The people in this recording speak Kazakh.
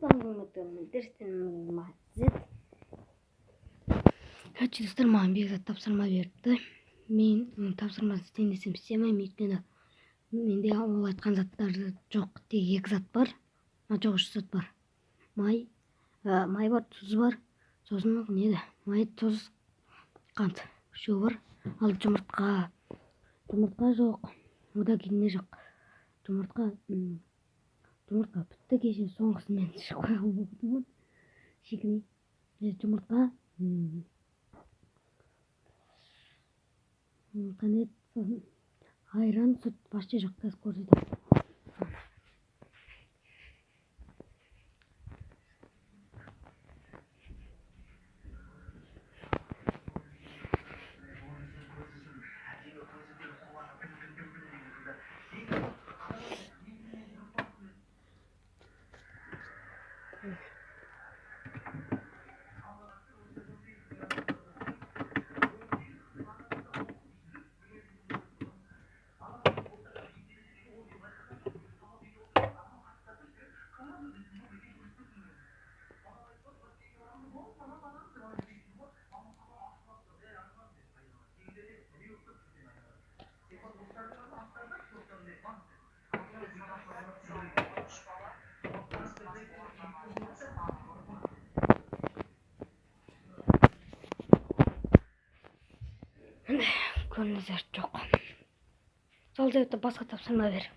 Ассалаумағалейкум, дәрістен мағзет. Достар, маған бекзат тапсырма берді. Мен тапсырмасын істейін десем істемеймін, өйткені менде ол айтқан заттары жоқ. Тек екі зат бар. Жоқ, үш зат бар. Май бар, тұз бар. Сосын неді? Май, тұз, қант. Үшеу бар. Ал жұмыртқа жоқ. Ода не жоқ. Жұмыртқа бітті, кеше соңғысымен шығып қалдым. Шикілей. Жұмыртқа қанет, айран, сүт, вообще жоқ. Қазір көрсетемін. Көрініздер жоқ. Сол себепті басқа тапсырма бер.